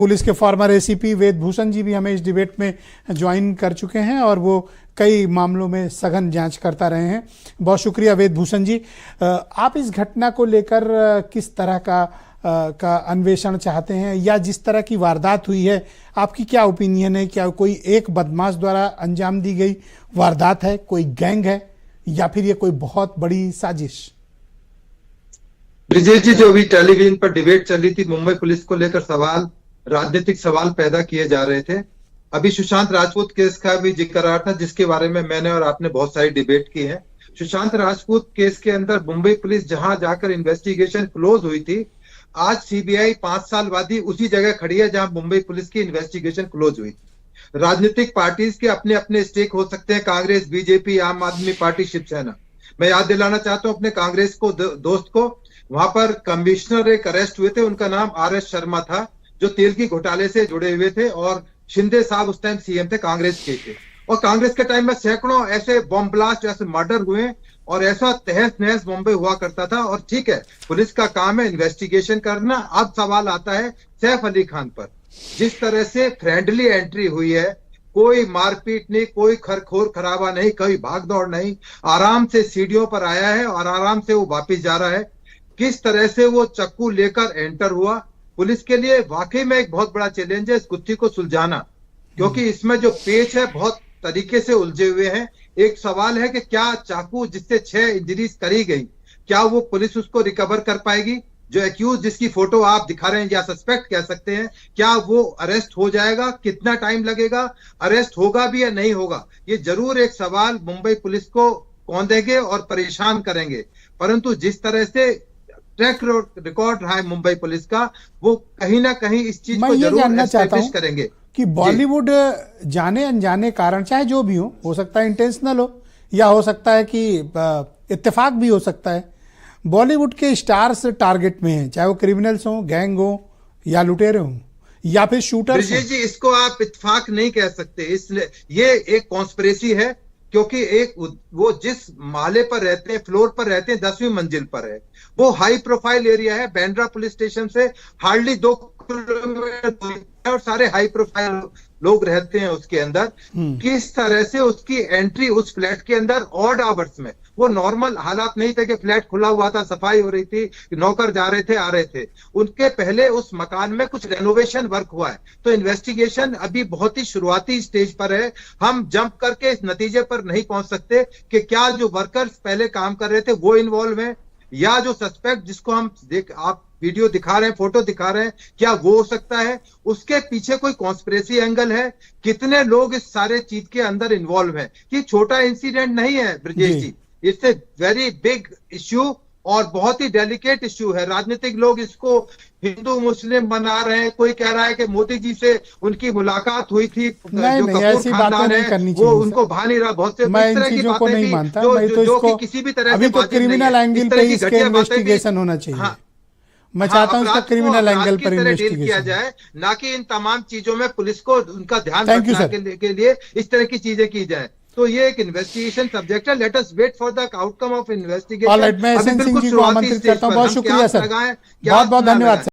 Police के farmer ACP वेद भूषण जी भी हमें इस डिबेट में ज्वाइन कर चुके हैं और वो कई मामलों में सघन जांच करता रहे हैं। बहुत शुक्रिया वेद भूषण जी। आप इस घटना को लेकर किस तरह का अन्वेषण चाहते हैं, या जिस तरह की वारदात हुई है आपकी क्या ओपिनियन है? क्या कोई एक बदमाश द्वारा अंजाम दी गई वारदात है, कोई गैंग है, या फिर ये कोई बहुत बड़ी साजिश? ब्रिजेश जी, जो अभी टेलीविजन पर डिबेट चल रही थी, मुंबई पुलिस को लेकर सवाल, राजनीतिक सवाल पैदा किए जा रहे थे। अभी सुशांत राजपूत केस का भी जिक्र आ रहा था, जिसके बारे में मैंने और आपने बहुत सारी डिबेट की है। सुशांत राजपूत केस के अंदर मुंबई पुलिस जहां जाकर इन्वेस्टिगेशन क्लोज हुई थी, आज सीबीआई 5 साल बाद ही उसी जगह खड़ी है जहां मुंबई पुलिस की इन्वेस्टिगेशन क्लोज हुई थी। राजनीतिक पार्टीज के अपने अपने स्टेक हो सकते हैं, कांग्रेस, बीजेपी, आम आदमी पार्टी, शिवसेना। मैं याद दिलाना चाहता हूं अपने कांग्रेस को दोस्त को, वहां पर कमिश्नर एक अरेस्ट हुए थे, उनका नाम RS शर्मा था, जो तेल की घोटाले से जुड़े हुए थे, और शिंदे साहब उस टाइम सीएम थे, कांग्रेस के थे। और कांग्रेस के टाइम में सैकड़ों ऐसे बॉम्ब ब्लास्ट, ऐसे मर्डर हुए और ऐसा तहस नहस मुंबई हुआ करता था। और ठीक है, पुलिस का काम है इन्वेस्टिगेशन करना। अब सवाल आता है सैफ अली खान पर। जिस तरह से फ्रेंडली एंट्री हुई है, कोई मारपीट नहीं, कोई खरखोर खराबा नहीं, कोई भागदौड़ नहीं, आराम से सीढ़ियों पर आया है और आराम से वो वापिस जा रहा है। किस तरह से वो चक्कू लेकर एंटर हुआ, पुलिस के लिए वाकई में एक बहुत बड़ा चैलेंज है इस गुत्थी को सुलझाना, क्योंकि इसमें जो पेच है बहुत तरीके से उलझे हुए हैं। एक सवाल है कि क्या चाकू जिससे 6 इंजरीज करी गई, क्या वो पुलिस उसको रिकवर कर पाएगी? जो एक्यूज जिसकी फोटो आप दिखा रहे हैं, या सस्पेक्ट कह सकते हैं, क्या वो अरेस्ट हो जाएगा? कितना टाइम लगेगा? अरेस्ट होगा भी या नहीं होगा? ये जरूर एक सवाल मुंबई पुलिस को कौंधेंगे और परेशान करेंगे। परंतु जिस तरह से ट्रैक रिकॉर्ड रहा है मुंबई पुलिस का, वो कहीं ना कहीं इस चीज को जरूर एस्टैब्लिश करेंगे कि बॉलीवुड जाने अनजाने कारण, चाहे जो भी हो सकता है इंटेंशनल हो, या हो सकता है कि इत्तेफाक भी हो सकता है, बॉलीवुड के स्टार्स टारगेट में हैं, चाहे वो क्रिमिनल्स हो, गैंग हो, या लुटेरे हो, या फिर शूटर्स। जी, इसको आप इत्तेफाक नहीं कह सकते, इसलिए ये एक कॉन्स्पिरेसी है, क्योंकि एक वो जिस माले पर रहते हैं, फ्लोर पर रहते हैं, 10वीं मंजिल पर है। वो हाई प्रोफाइल एरिया है, बांद्रा पुलिस स्टेशन से हार्डली 2 किलोमीटर, और सारे हाई प्रोफाइल लोग रहते हैं उसके अंदर। किस तरह से उसकी एंट्री उस फ्लैट के अंदर ऑड आवर्स में, वो नॉर्मल हालात नहीं थे कि फ्लैट खुला हुआ था, सफाई हो रही थी, नौकर जा रहे थे, आ रहे थे। उनके पहले उस मकान में कुछ रेनोवेशन वर्क हुआ है, तो इन्वेस्टिगेशन अभी बहुत ही शुरुआती स्टेज पर है। हम जंप करके इस नतीजे पर नहीं पहुंच सकते कि क्या जो वर्कर्स पहले काम कर रहे थे वो इन्वॉल्व है, या जो सस्पेक्ट जिसको हम आप वीडियो दिखा रहे हैं, फोटो दिखा रहे हैं, क्या वो हो सकता है? उसके पीछे कोई कॉन्स्पिरेसी एंगल है? कितने लोग इस सारे चीज के अंदर इन्वॉल्व हैं? कि छोटा इंसिडेंट नहीं है Brajesh ji, it's a very big issue और बहुत ही डेलिकेट इश्यू है। राजनीतिक लोग इसको हिंदू मुस्लिम बना रहे हैं, कोई कह रहा है कि मोदी जी से उनकी मुलाकात हुई थी, नहीं, जो कपूर खानदान है वो उनको भा नहीं रहा, बहुत से मैं इन चीजों को नहीं मानता। जो कि किसी भी तरह से क्रिमिनल एंगल पे इसके इन्वेस्टिगेशन होना चाहिए। हाँ, मैं चाहता हूं इसका क्रिमिनल एंगल पर इन्वेस्टिगेशन किया जाए, ना कि इन तमाम चीजों में पुलिस को उनका ध्यान रखने के लिए इस तरह की चीजें की जाए। तो ये एक इन्वेस्टिगेशन सब्जेक्ट है, let us wait for the outcome of investigation. मैं एसएन सिंह जी को आमंत्रित करता हूं। बहुत शुक्रिया सर, बहुत बहुत धन्यवाद सर।